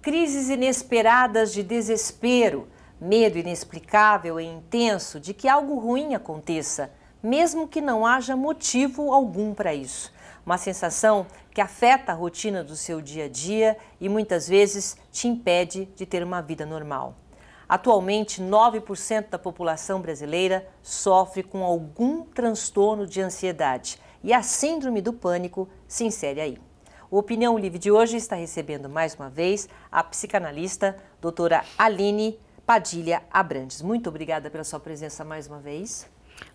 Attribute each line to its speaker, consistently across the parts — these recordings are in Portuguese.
Speaker 1: Crises inesperadas de desespero, medo inexplicável e intenso de que algo ruim aconteça, mesmo que não haja motivo algum para isso. Uma sensação que afeta a rotina do seu dia a dia e muitas vezes te impede de ter uma vida normal. Atualmente, 9% da população brasileira sofre com algum transtorno de ansiedade e a síndrome do pânico se insere aí. O Opinião Livre de hoje está recebendo mais uma vez a psicanalista doutora Aline Padilha Abrantes. Muito obrigada pela sua presença mais uma vez.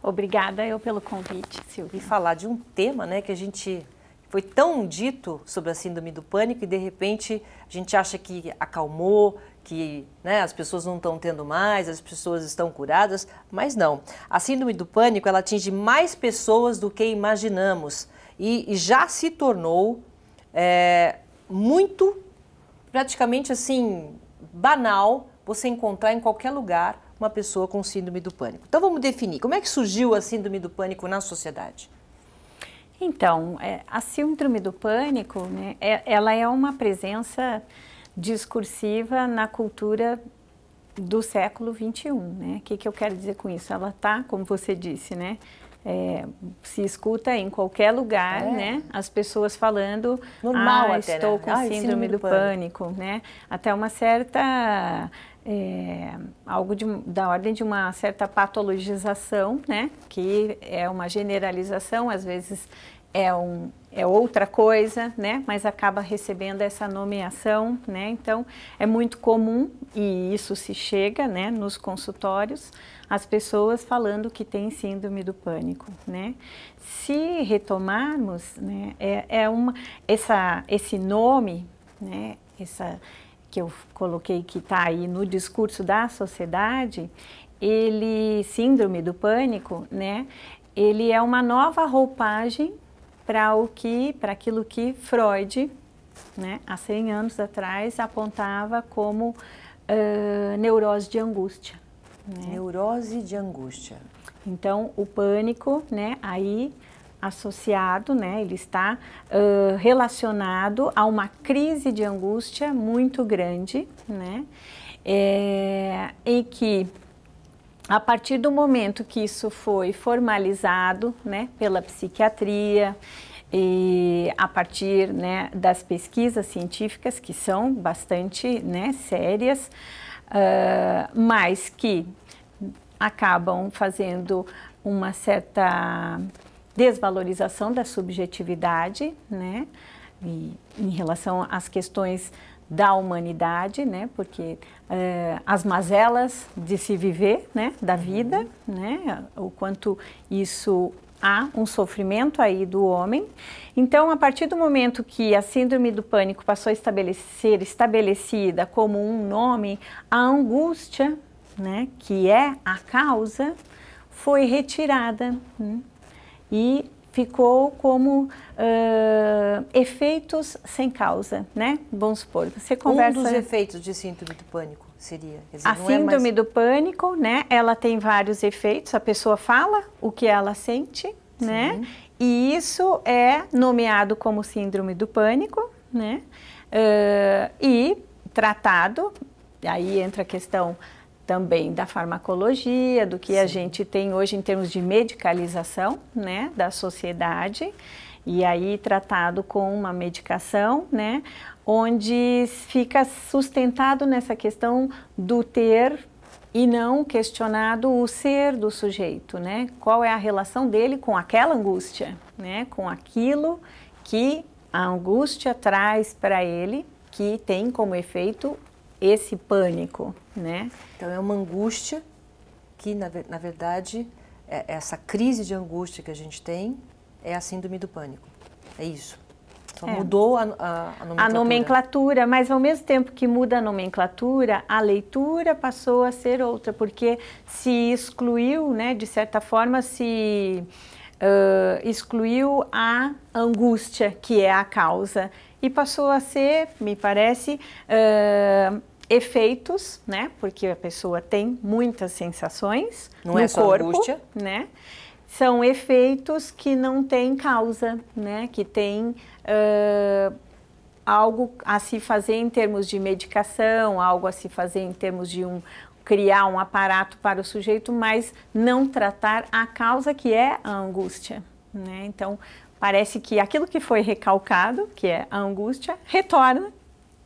Speaker 2: Obrigada eu pelo convite, Silvia.
Speaker 1: E falar de um tema, né, que a gente foi tão dito sobre a síndrome do pânico e de repente a gente acha que acalmou, que, né, as pessoas não estão tendo mais, as pessoas estão curadas, mas não. A síndrome do pânico ela atinge mais pessoas do que imaginamos e já se tornou muito, praticamente assim, banal você encontrar em qualquer lugar uma pessoa com síndrome do pânico. Então vamos definir, como é que surgiu a síndrome do pânico na sociedade?
Speaker 2: Então, a síndrome do pânico, né, ela é uma presença discursiva na cultura do século XXI, né? O que eu quero dizer com isso? Ela está, como você disse, né? Se escuta em qualquer lugar, né? As pessoas falando,
Speaker 1: normal até,
Speaker 2: estou
Speaker 1: né?
Speaker 2: com síndrome do pânico, né? Até uma certa, algo da ordem de uma certa patologização, né? Que é uma generalização, às vezes é outra coisa, né? Mas acaba recebendo essa nomeação, né? Então, é muito comum, e isso se chega, né, nos consultórios, as pessoas falando que tem síndrome do pânico, né? Se retomarmos, né, esse nome, né, que eu coloquei que está aí no discurso da sociedade, síndrome do pânico, né, ele é uma nova roupagem para aquilo que Freud, né, há 100 anos atrás, apontava como neurose de angústia. Né?
Speaker 1: Neurose de angústia.
Speaker 2: Então, o pânico, né, aí associado, né, ele está relacionado a uma crise de angústia muito grande, né, em que a partir do momento que isso foi formalizado, né, pela psiquiatria e a partir, né, das pesquisas científicas que são bastante, né, sérias, mas que acabam fazendo uma certa desvalorização da subjetividade, né, e em relação às questões da humanidade, né, porque as mazelas de se viver, né, da vida, né, o quanto isso há um sofrimento aí do homem. Então, a partir do momento que a síndrome do pânico passou a ser estabelecida como um nome, a angústia, né, que é a causa, foi retirada, né, e ficou como efeitos sem causa, né? Vamos supor, você conversa...
Speaker 1: Um dos efeitos de síndrome do pânico seria... Quer dizer,
Speaker 2: a síndrome do pânico, né? Ela tem vários efeitos, a pessoa fala o que ela sente, sim, né? E isso é nomeado como síndrome do pânico, né? E tratado, aí entra a questão também da farmacologia, do que, sim, a gente tem hoje em termos de medicalização, né, da sociedade, e aí tratado com uma medicação, né, onde fica sustentado nessa questão do ter e não questionado o ser do sujeito, né, qual é a relação dele com aquela angústia, né, com aquilo que a angústia traz para ele, que tem como efeito esse pânico, né?
Speaker 1: Então é uma angústia que, na verdade, essa crise de angústia que a gente tem é a síndrome do pânico. É isso. Só mudou a nomenclatura.
Speaker 2: A nomenclatura, mas ao mesmo tempo que muda a nomenclatura, a leitura passou a ser outra, porque se excluiu, né, de certa forma, excluiu a angústia, que é a causa, e passou a ser, me parece, efeitos, né? Porque a pessoa tem muitas sensações no corpo, angústia, né? são efeitos que não têm causa, né? Que tem algo a se fazer em termos de medicação, algo a se fazer em termos de criar um aparato para o sujeito, mas não tratar a causa que é a angústia, né? Então, parece que aquilo que foi recalcado, que é a angústia, retorna,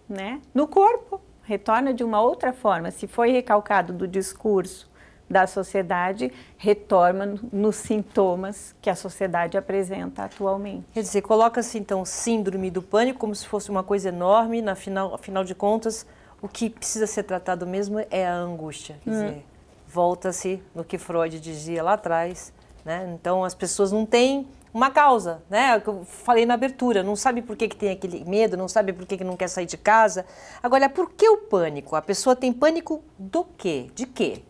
Speaker 2: né, no corpo, retorna de uma outra forma. Se foi recalcado do discurso da sociedade, retorna nos sintomas que a sociedade apresenta atualmente.
Speaker 1: Quer dizer, coloca-se então síndrome do pânico como se fosse uma coisa enorme, afinal de contas, o que precisa ser tratado mesmo é a angústia. Quer dizer, volta-se no que Freud dizia lá atrás, né? Então as pessoas não têm uma causa, né? Que eu falei na abertura, não sabe por que tem aquele medo, não sabe por que não quer sair de casa. Agora, por que o pânico? A pessoa tem pânico do quê? De quê?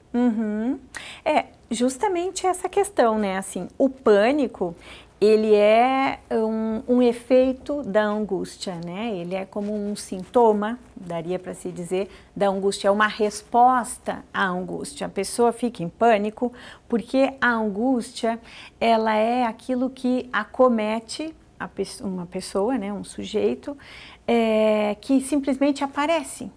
Speaker 2: É justamente essa questão, né? Assim, o pânico, ele é um efeito da angústia, né? Ele é como um sintoma, daria para se dizer, da angústia, é uma resposta à angústia. A pessoa fica em pânico porque a angústia, ela é aquilo que acomete uma pessoa, né? Um sujeito, que simplesmente aparece.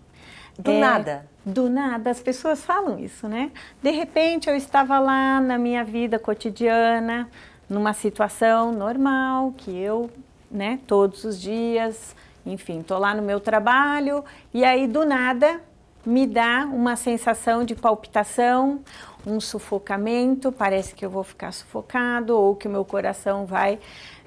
Speaker 1: Do nada.
Speaker 2: Do nada, as pessoas falam isso, né? De repente eu estava lá na minha vida cotidiana, numa situação normal, que eu, né, todos os dias, enfim, tô lá no meu trabalho e aí do nada me dá uma sensação de palpitação, um sufocamento, parece que eu vou ficar sufocado ou que o meu coração vai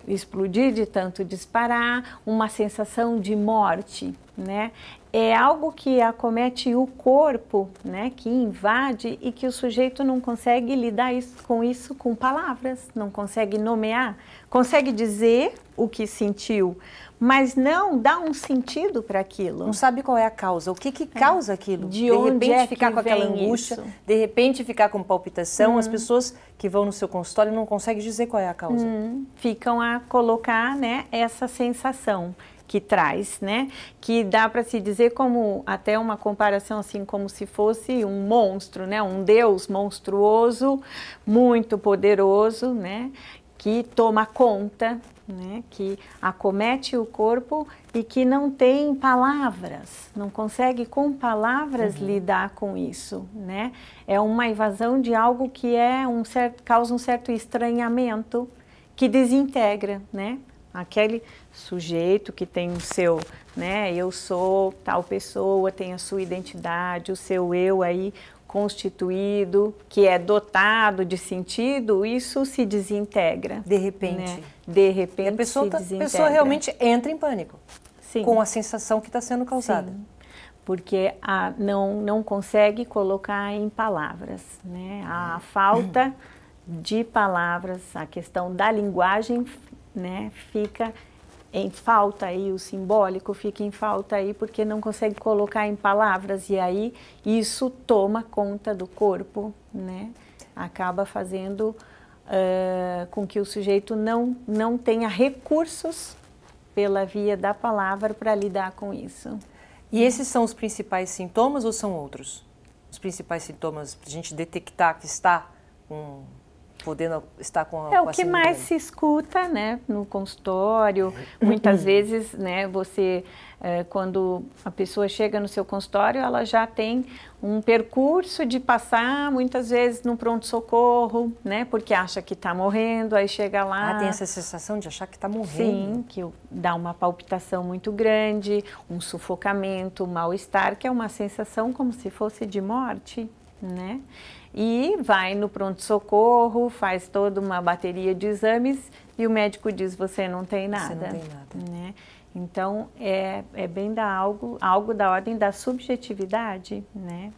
Speaker 2: explodir de tanto disparar, uma sensação de morte, né? É algo que acomete o corpo, né, que invade e que o sujeito não consegue lidar com isso com palavras, não consegue nomear, consegue dizer o que sentiu, mas não dá um sentido para aquilo.
Speaker 1: Não sabe qual é a causa, o que causa aquilo.
Speaker 2: De repente
Speaker 1: ficar com aquela angústia,
Speaker 2: isso?
Speaker 1: De repente ficar com palpitação, as pessoas que vão no seu consultório não conseguem dizer qual é a causa.
Speaker 2: Ficam a colocar, né, essa sensação que traz, né, que dá para se dizer como, até uma comparação assim, como se fosse um monstro, né, um deus monstruoso, muito poderoso, né, que toma conta, né, que acomete o corpo e que não tem palavras, não consegue com palavras lidar com isso, né, é uma invasão de algo que causa um certo estranhamento, que desintegra, né, aquele sujeito que tem o seu, né, eu sou tal pessoa, tem a sua identidade, o seu eu aí constituído, que é dotado de sentido, isso se desintegra.
Speaker 1: De repente.
Speaker 2: Né? De repente
Speaker 1: e a pessoa,
Speaker 2: se desintegra.
Speaker 1: A pessoa realmente entra em pânico.
Speaker 2: Sim.
Speaker 1: Com a sensação que está sendo causada.
Speaker 2: Sim. Porque não consegue colocar em palavras, né? A falta de palavras, a questão da linguagem, né, fica em falta aí, o simbólico fica em falta aí porque não consegue colocar em palavras e aí isso toma conta do corpo, né, acaba fazendo com que o sujeito não tenha recursos pela via da palavra para lidar com isso.
Speaker 1: E esses são os principais sintomas ou são outros? Os principais sintomas para a gente detectar que está podendo estar com a
Speaker 2: o que mais se escuta, né, no consultório. Muitas vezes, né, quando a pessoa chega no seu consultório, ela já tem um percurso de passar, muitas vezes, no pronto-socorro, né, porque acha que está morrendo, aí chega lá...
Speaker 1: tem essa sensação de achar que está morrendo.
Speaker 2: Sim, que dá uma palpitação muito grande, um sufocamento, um mal-estar, que é uma sensação como se fosse de morte, né? E vai no pronto-socorro, faz toda uma bateria de exames e o médico diz, você não tem nada.
Speaker 1: Você não tem nada.
Speaker 2: Né? Então, é bem algo da ordem da subjetividade, né?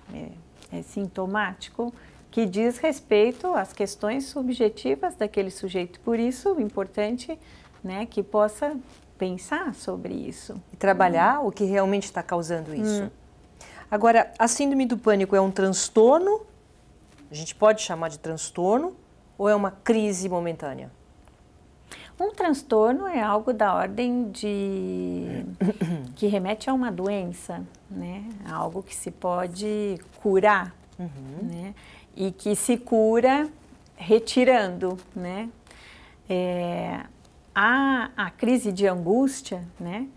Speaker 2: É sintomático, que diz respeito às questões subjetivas daquele sujeito. Por isso, é importante, né, que possa pensar sobre isso.
Speaker 1: E trabalhar o que realmente está causando isso. Agora, a síndrome do pânico é um transtorno? A gente pode chamar de transtorno ou é uma crise momentânea?
Speaker 2: Um transtorno é algo da ordem que remete a uma doença, né? Algo que se pode curar, né? E que se cura retirando, né? A crise de angústia, né?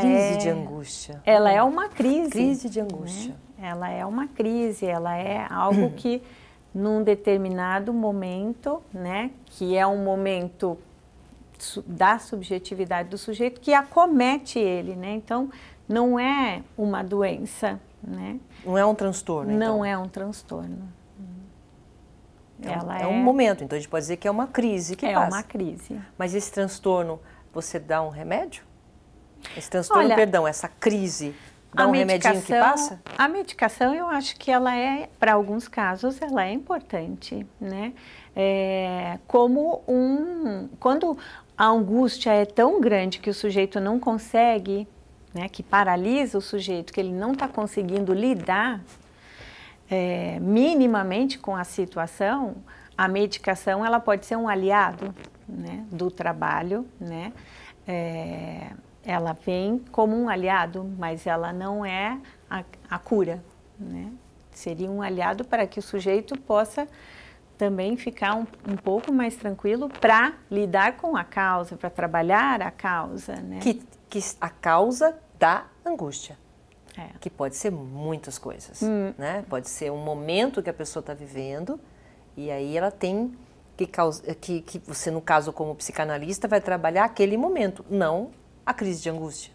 Speaker 1: Crise de angústia.
Speaker 2: Ela é uma crise.
Speaker 1: Crise de angústia.
Speaker 2: Né? Ela é uma crise, ela é algo que num determinado momento, né? Que é um momento da subjetividade do sujeito que acomete ele, né? Então, não é uma doença, né?
Speaker 1: Não é um transtorno, então.
Speaker 2: Não é um transtorno.
Speaker 1: É um momento, então a gente pode dizer que é uma crise que passa.
Speaker 2: É uma crise.
Speaker 1: Mas esse transtorno, você dá um remédio? Esse transtorno, perdão, essa crise, dá um remedinho que passa?
Speaker 2: A medicação, eu acho que ela para alguns casos, ela é importante, né? Quando a angústia é tão grande que o sujeito não consegue, né, que paralisa o sujeito, que ele não está conseguindo lidar minimamente com a situação, a medicação ela pode ser um aliado, né, do trabalho, né? Ela vem como um aliado, mas ela não é a cura, né? Seria um aliado para que o sujeito possa também ficar um pouco mais tranquilo para lidar com a causa, para trabalhar a causa, né?
Speaker 1: Que a causa da angústia. Que pode ser muitas coisas, né? Pode ser um momento que a pessoa está vivendo e aí ela tem que você, no caso como psicanalista, vai trabalhar aquele momento, não a crise de angústia.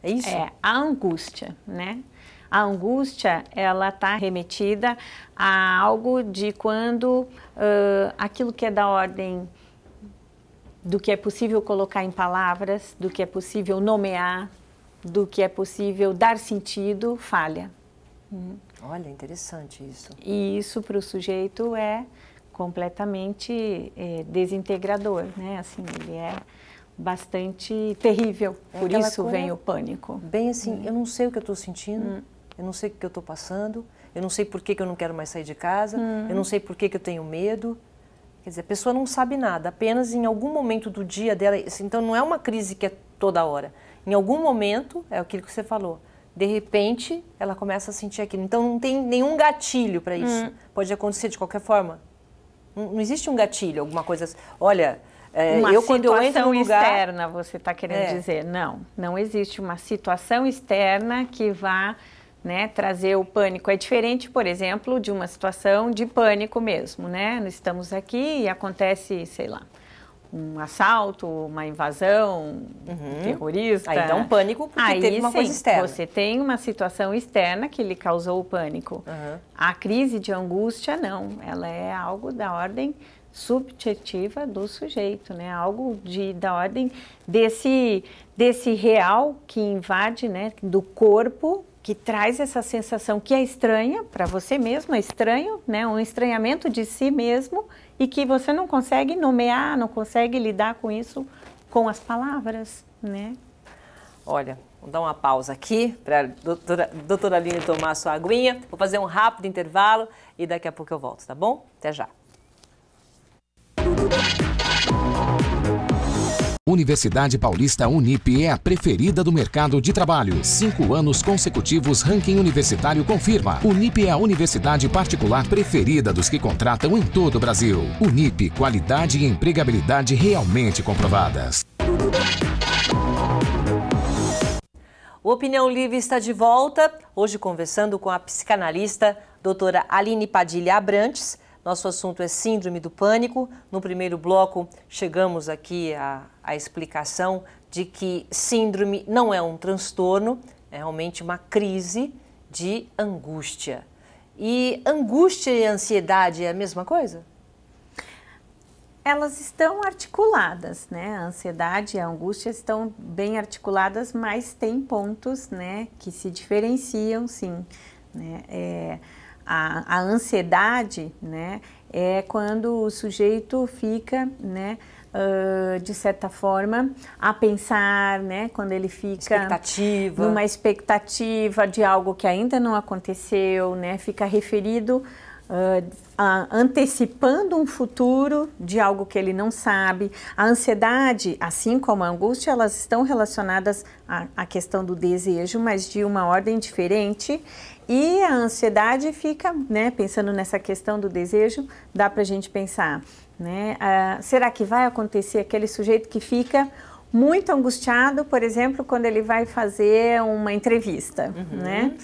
Speaker 1: É isso?
Speaker 2: A angústia, né? A angústia, ela está remetida a algo de quando aquilo que é da ordem do que é possível colocar em palavras, do que é possível nomear, do que é possível dar sentido, falha.
Speaker 1: Olha, interessante isso.
Speaker 2: E isso para o sujeito é completamente desintegrador, né? Assim, ele é bastante terrível, por isso vem o pânico.
Speaker 1: Bem assim, eu não sei o que eu estou sentindo, eu não sei o que eu estou passando, eu não sei por que eu não quero mais sair de casa, eu não sei por que eu tenho medo. Quer dizer, a pessoa não sabe nada, apenas em algum momento do dia dela, então não é uma crise que é toda hora. Em algum momento, é aquilo que você falou, de repente ela começa a sentir aquilo. Então não tem nenhum gatilho para isso. Pode acontecer de qualquer forma. Não existe um gatilho, alguma coisa. Olha,
Speaker 2: quando eu entro no lugar externa, você está querendo dizer? Não existe uma situação externa que vá, né, trazer o pânico. É diferente, por exemplo, de uma situação de pânico mesmo, né? Nós estamos aqui e acontece, sei lá, um assalto, uma invasão, um terrorista.
Speaker 1: Aí dá um pânico porque teve uma coisa externa.
Speaker 2: Você tem uma situação externa que lhe causou o pânico. A crise de angústia, não. Ela é algo da ordem subjetiva do sujeito, né? Algo da ordem desse real que invade, né, do corpo, que traz essa sensação que é estranha para você mesmo, é estranho, né? Um estranhamento de si mesmo e que você não consegue nomear, não consegue lidar com isso com as palavras, né?
Speaker 1: Olha, vou dar uma pausa aqui para a doutora Aline tomar a sua aguinha. Vou fazer um rápido intervalo e daqui a pouco eu volto, tá bom? Até já.
Speaker 3: Universidade Paulista Unip é a preferida do mercado de trabalho. 5 anos consecutivos, ranking universitário confirma. Unip é a universidade particular preferida dos que contratam em todo o Brasil. Unip, qualidade e empregabilidade realmente comprovadas.
Speaker 1: O Opinião Livre está de volta, hoje conversando com a psicanalista doutora Aline Padilha Abrantes. Nosso assunto é síndrome do pânico. No primeiro bloco, chegamos aqui à explicação de que síndrome não é um transtorno, é realmente uma crise de angústia. E angústia e ansiedade é a mesma coisa?
Speaker 2: Elas estão articuladas, né? A ansiedade e a angústia estão bem articuladas, mas tem pontos, né, que se diferenciam, sim, né? A ansiedade, né, é quando o sujeito fica, né, de certa forma, a pensar, né, quando ele fica numa expectativa de algo que ainda não aconteceu, né, fica referido antecipando um futuro de algo que ele não sabe. A ansiedade, assim como a angústia, elas estão relacionadas à questão do desejo, mas de uma ordem diferente. E a ansiedade fica, né, pensando nessa questão do desejo, dá para a gente pensar, né, será que vai acontecer aquele sujeito que fica muito angustiado, por exemplo, quando ele vai fazer uma entrevista, né?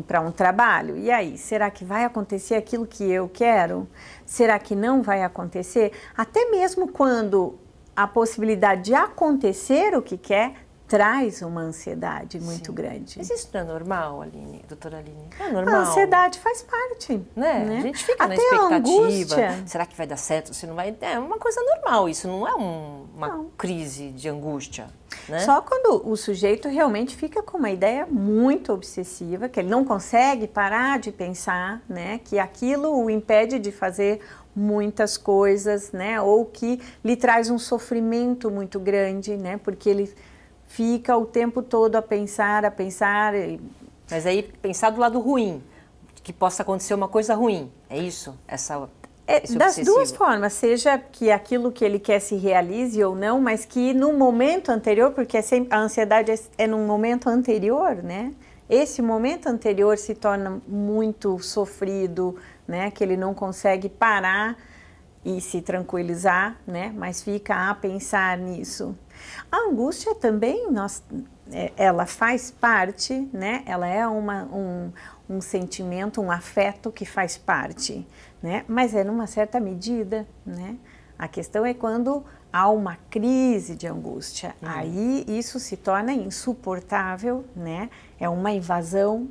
Speaker 2: Para um trabalho. E aí, será que vai acontecer aquilo que eu quero? Será que não vai acontecer? Até mesmo quando a possibilidade de acontecer o que quer traz uma ansiedade muito grande.
Speaker 1: Mas isso não é normal, Aline, doutora Aline? Não é normal?
Speaker 2: A ansiedade faz parte.
Speaker 1: Né? A gente fica
Speaker 2: até
Speaker 1: na expectativa.
Speaker 2: A angústia.
Speaker 1: Será que vai dar certo? Se não vai? É uma coisa normal, isso não é uma crise de angústia. Né?
Speaker 2: Só quando o sujeito realmente fica com uma ideia muito obsessiva, que ele não consegue parar de pensar, né, que aquilo o impede de fazer muitas coisas, né, ou que lhe traz um sofrimento muito grande, né, porque ele fica o tempo todo a pensar.
Speaker 1: Mas aí pensar do lado ruim, que possa acontecer uma coisa ruim, é isso?
Speaker 2: Das duas formas, seja que aquilo que ele quer se realize ou não, mas que no momento anterior, porque a ansiedade é num momento anterior, né? Esse momento anterior se torna muito sofrido, né? Que ele não consegue parar e se tranquilizar, né? Mas fica a pensar nisso. A angústia também, ela faz parte, né? Ela é um sentimento, um afeto que faz parte, né? Mas é numa certa medida, né? A questão é quando há uma crise de angústia. Aí isso se torna insuportável, né? É uma invasão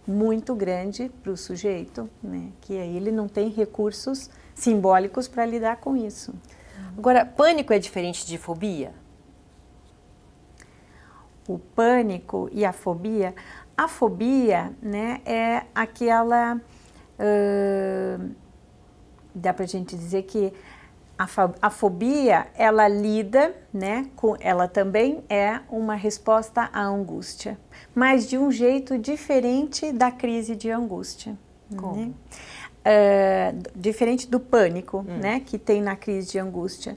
Speaker 2: muito grande para o sujeito, né? Que aí ele não tem recursos simbólicos para lidar com isso.
Speaker 1: Agora, pânico é diferente de fobia?
Speaker 2: O pânico e a fobia, né, é aquela, dá pra gente dizer que a fobia, ela lida, né, ela também é uma resposta à angústia, mas de um jeito diferente da crise de angústia.
Speaker 1: Como?
Speaker 2: Né? Diferente do pânico, né, que tem na crise de angústia.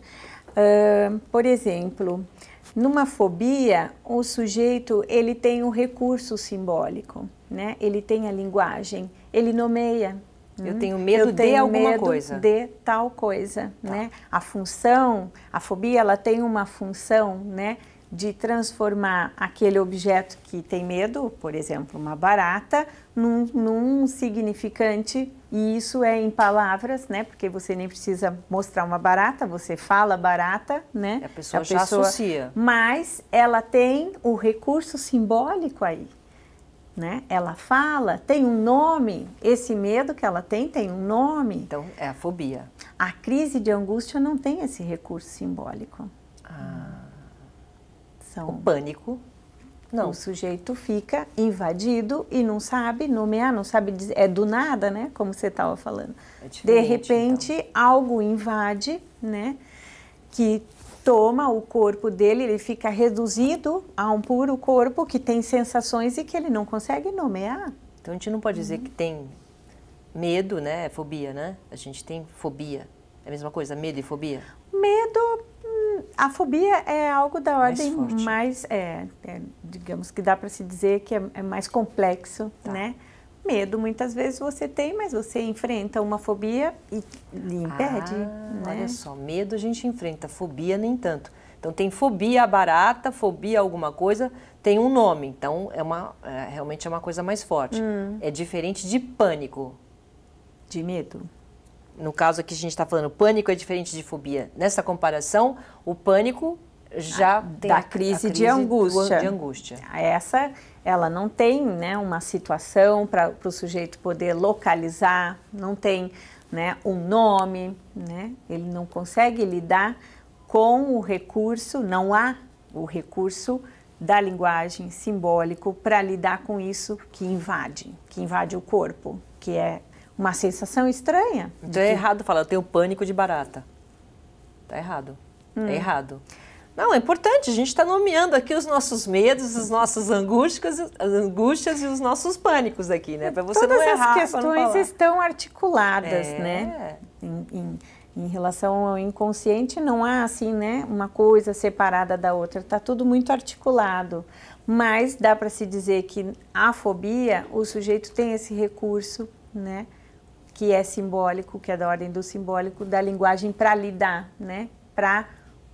Speaker 2: Por exemplo, numa fobia, o sujeito, ele tem um recurso simbólico, né? Ele tem a linguagem, ele nomeia.
Speaker 1: Eu tenho medo de alguma coisa.
Speaker 2: De tal coisa, né? A fobia, ela tem uma função, né? De transformar aquele objeto que tem medo, por exemplo, uma barata, num significante, e isso é em palavras, né? Porque você nem precisa mostrar uma barata, você fala barata, né?
Speaker 1: A pessoa já associa.
Speaker 2: Mas ela tem o recurso simbólico aí, né? Ela fala, tem um nome, esse medo que ela tem um nome.
Speaker 1: Então, é a fobia.
Speaker 2: A crise de angústia não tem esse recurso simbólico.
Speaker 1: O pânico, não.
Speaker 2: O sujeito fica invadido e não sabe nomear, não sabe dizer, é do nada, né? Como você estava falando. De repente, então, algo invade, né? Que toma o corpo dele, ele fica reduzido a um puro corpo que tem sensações e que ele não consegue nomear.
Speaker 1: Então, a gente não pode dizer que tem medo, né? É fobia, né? A gente tem fobia. É a mesma coisa, medo e fobia?
Speaker 2: Medo... A fobia é algo da ordem mais digamos que dá para se dizer que é mais complexo, né? Medo muitas vezes você tem, mas você enfrenta uma fobia e lhe impede. Né?
Speaker 1: Olha só, medo a gente enfrenta, fobia nem tanto. Então tem fobia a barata, fobia a alguma coisa, tem um nome, então realmente é uma coisa mais forte. É diferente de pânico.
Speaker 2: De medo.
Speaker 1: No caso aqui a gente está falando, pânico é diferente de fobia. Nessa comparação, o pânico já tem
Speaker 2: da crise de angústia. Ela não tem, né, uma situação para o sujeito poder localizar, não tem, né, um nome, né? Ele não consegue lidar com o recurso, não há o recurso da linguagem simbólico para lidar com isso que invade o corpo, que é uma sensação estranha.
Speaker 1: Então é errado falar, eu tenho pânico de barata. Tá errado. É errado. Não, é importante, a gente está nomeando aqui os nossos medos, as nossas angústias e os nossos pânicos aqui, né? Para você não errar.
Speaker 2: Todas as questões estão articuladas, né? Em relação ao inconsciente, não há assim, né, uma coisa separada da outra, está tudo muito articulado. Mas dá para se dizer que a fobia, o sujeito tem esse recurso, né, que é simbólico, que é da ordem do simbólico, da linguagem para lidar, né, para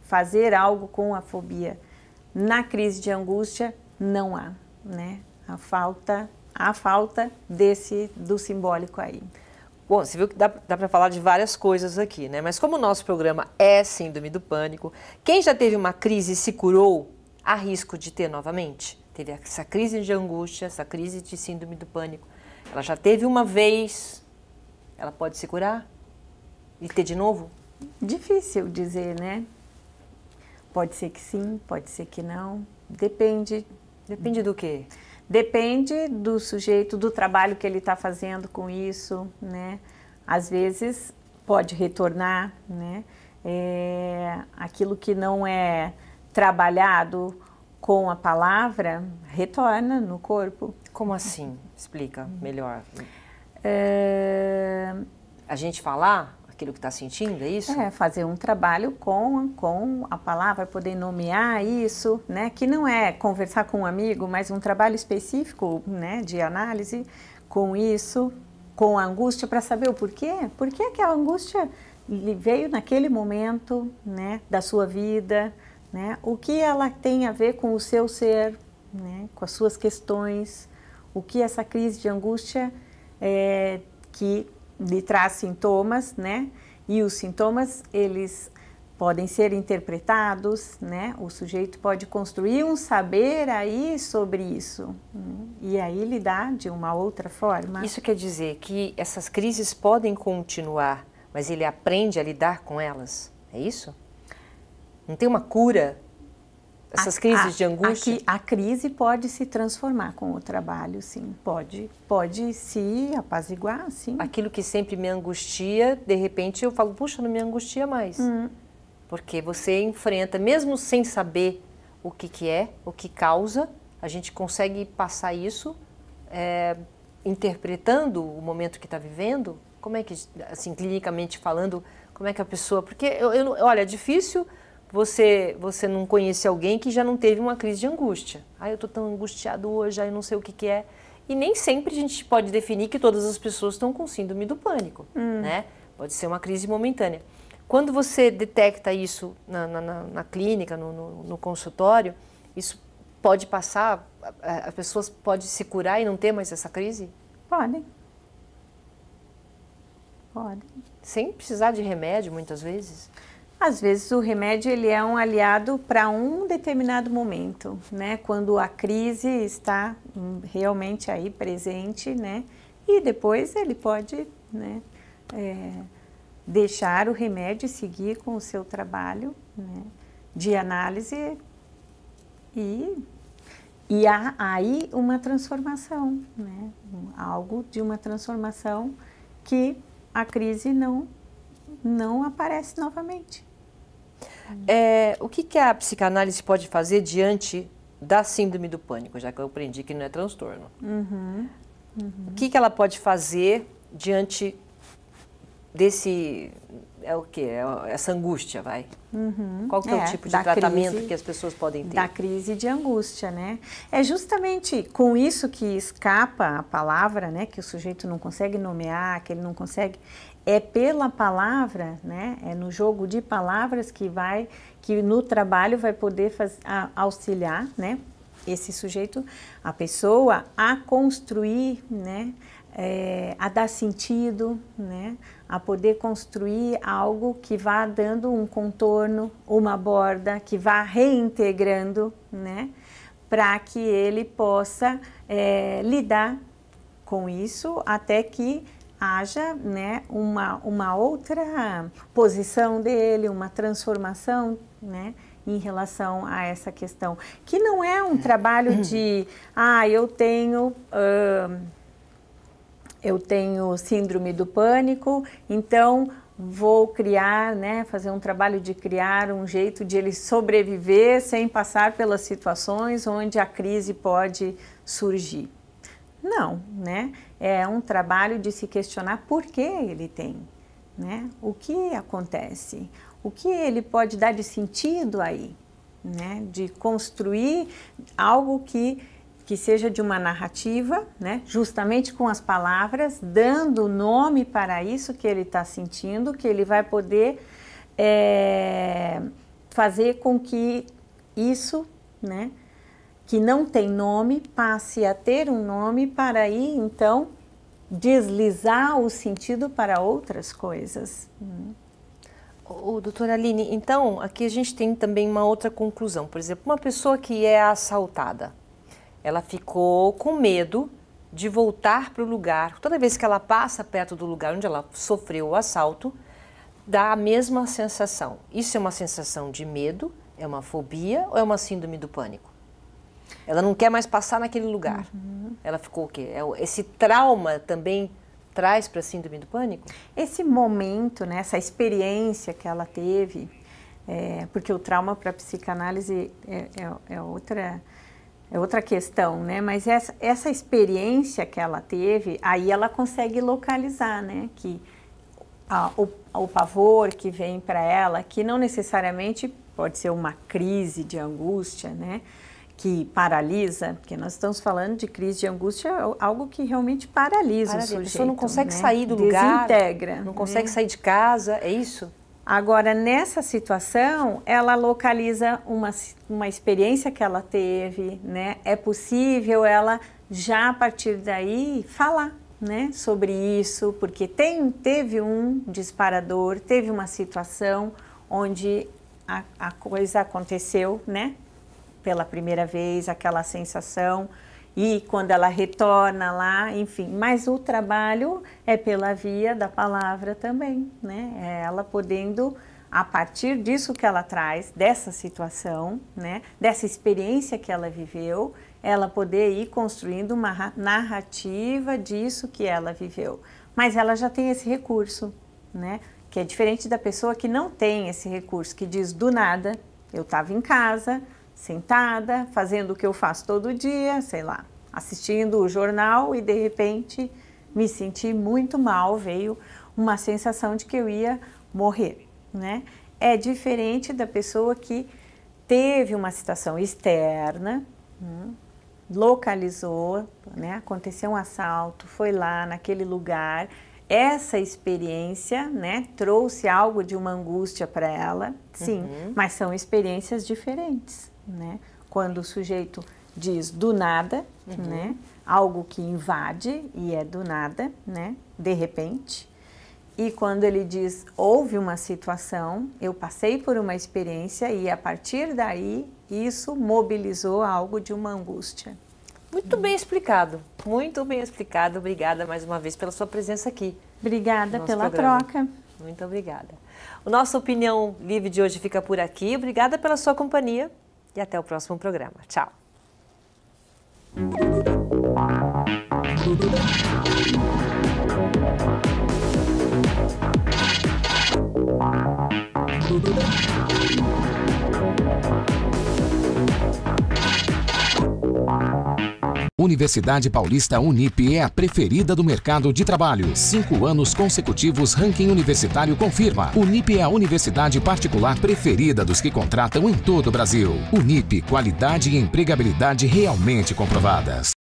Speaker 2: fazer algo com a fobia. Na crise de angústia, não há, né, a falta do simbólico aí.
Speaker 1: Bom, você viu que dá para falar de várias coisas aqui, né? Mas como o nosso programa é Síndrome do Pânico, quem já teve uma crise e se curou, há risco de ter novamente? Teve essa crise de angústia, essa crise de Síndrome do Pânico. Ela já teve uma vez, ela pode se curar e ter de novo?
Speaker 2: Difícil dizer, né? Pode ser que sim, pode ser que não. Depende.
Speaker 1: Depende do quê?
Speaker 2: Depende do sujeito, do trabalho que ele está fazendo com isso, né? Às vezes pode retornar, né? Aquilo que não é trabalhado com a palavra, retorna no corpo.
Speaker 1: Como assim? Explica melhor. A gente falar aquilo que está sentindo, é isso?
Speaker 2: Fazer um trabalho com a palavra, poder nomear isso, né? Que não é conversar com um amigo, mas um trabalho específico, né, de análise com isso, com a angústia, para saber o porquê. Por que que a angústia veio naquele momento, né, da sua vida, né? O que ela tem a ver com o seu ser, né, com as suas questões, o que essa crise de angústia que lhe traz sintomas, né? E os sintomas, eles podem ser interpretados, né? O sujeito pode construir um saber aí sobre isso, né? E aí lidar de uma outra forma.
Speaker 1: Isso quer dizer que essas crises podem continuar, mas ele aprende a lidar com elas, é isso? Não tem uma cura? Essas crises de angústia?
Speaker 2: A crise pode se transformar com o trabalho, sim. Pode se apaziguar, sim.
Speaker 1: Aquilo que sempre me angustia, de repente eu falo, puxa, não me angustia mais. Porque você enfrenta, mesmo sem saber o que é, o que causa, a gente consegue passar isso interpretando o momento que está vivendo. Como é que, assim, clinicamente falando, como é que a pessoa... Porque, olha, é difícil... Você não conhece alguém que já não teve uma crise de angústia. Eu estou tão angustiado hoje, eu não sei o que é. E nem sempre a gente pode definir que todas as pessoas estão com síndrome do pânico, né? Pode ser uma crise momentânea. Quando você detecta isso na clínica, no consultório, isso pode passar, as pessoas podem se curar e não ter mais essa crise?
Speaker 2: Podem.
Speaker 1: Sem precisar de remédio, muitas vezes?
Speaker 2: Às vezes o remédio ele é um aliado para um determinado momento, né? Quando a crise está realmente aí presente, né? E depois ele pode, né, deixar o remédio e seguir com o seu trabalho, né, de análise e há aí uma transformação, né? Algo de uma transformação que a crise não aparece novamente.
Speaker 1: O que a psicanálise pode fazer diante da síndrome do pânico, já que eu aprendi que não é transtorno? O que ela pode fazer diante desse... essa angústia, vai? Qual que é o tipo de tratamento que as pessoas podem ter?
Speaker 2: Da crise de angústia, né? É justamente com isso que escapa a palavra, né? Que o sujeito não consegue nomear, que ele não consegue... É pela palavra, né? É no jogo de palavras que no trabalho vai poder auxiliar, né? Esse sujeito, a pessoa, a construir, né? A dar sentido, né? A poder construir algo que vá dando um contorno, uma borda, que vá reintegrando, né? Para que ele possa lidar com isso até que haja, né, uma outra posição dele, uma transformação, né, em relação a essa questão. Que não é um trabalho de, eu tenho síndrome do pânico, então vou criar, né, fazer um trabalho de criar um jeito de ele sobreviver sem passar pelas situações onde a crise pode surgir. Não, né? É um trabalho de se questionar por que ele tem, né? O que acontece, o que ele pode dar de sentido aí, né? De construir algo que seja de uma narrativa, né? Justamente com as palavras, dando nome para isso que ele está sentindo, que ele vai poder fazer com que isso, né, que não tem nome, passe a ter um nome para aí, então, deslizar o sentido para outras coisas.
Speaker 1: Doutora Aline, então, aqui a gente tem também uma outra conclusão. Por exemplo, uma pessoa que é assaltada, ela ficou com medo de voltar para o lugar. Toda vez que ela passa perto do lugar onde ela sofreu o assalto, dá a mesma sensação. Isso é uma sensação de medo, é uma fobia ou é uma síndrome do pânico? Ela não quer mais passar naquele lugar. Ela ficou o quê? Esse trauma também traz para a síndrome do pânico?
Speaker 2: Esse momento, né, essa experiência que ela teve, porque o trauma para a psicanálise é outra questão, né? Mas essa experiência que ela teve, aí ela consegue localizar, né? Que o pavor que vem para ela, que não necessariamente pode ser uma crise de angústia, né? Que paralisa, porque nós estamos falando de crise de angústia, algo que realmente paralisa o sujeito. A pessoa
Speaker 1: não consegue, né, sair do
Speaker 2: lugar. Desintegra.
Speaker 1: Não consegue, né, sair de casa, é isso?
Speaker 2: Agora, nessa situação, ela localiza uma experiência que ela teve, né? É possível ela já a partir daí falar, né, sobre isso, porque teve um disparador, teve uma situação onde a coisa aconteceu, né? Pela primeira vez, aquela sensação, e quando ela retorna lá, enfim. Mas o trabalho é pela via da palavra também, né? É ela podendo, a partir disso que ela traz, dessa situação, né? Dessa experiência que ela viveu, ela poder ir construindo uma narrativa disso que ela viveu. Mas ela já tem esse recurso, né? Que é diferente da pessoa que não tem esse recurso, que diz do nada, eu estava em casa, sentada, fazendo o que eu faço todo dia, sei lá, assistindo o jornal e de repente me senti muito mal, veio uma sensação de que eu ia morrer, né? É diferente da pessoa que teve uma situação externa, localizou, né? Aconteceu um assalto, foi lá naquele lugar, essa experiência, né, trouxe algo de uma angústia para ela, sim, mas são experiências diferentes, né? Quando o sujeito diz do nada, né, algo que invade e é do nada, né, de repente, e quando ele diz houve uma situação, eu passei por uma experiência e a partir daí isso mobilizou algo de uma angústia.
Speaker 1: Muito bem explicado, muito bem explicado. Obrigada mais uma vez pela sua presença aqui.
Speaker 2: Obrigada pela troca.
Speaker 1: Muito obrigada. O nosso Opinião Livre de hoje fica por aqui. Obrigada pela sua companhia e até o próximo programa. Tchau.
Speaker 3: Universidade Paulista Unip é a preferida do mercado de trabalho. 5 anos consecutivos, ranking universitário confirma. Unip é a universidade particular preferida dos que contratam em todo o Brasil. Unip, qualidade e empregabilidade realmente comprovadas.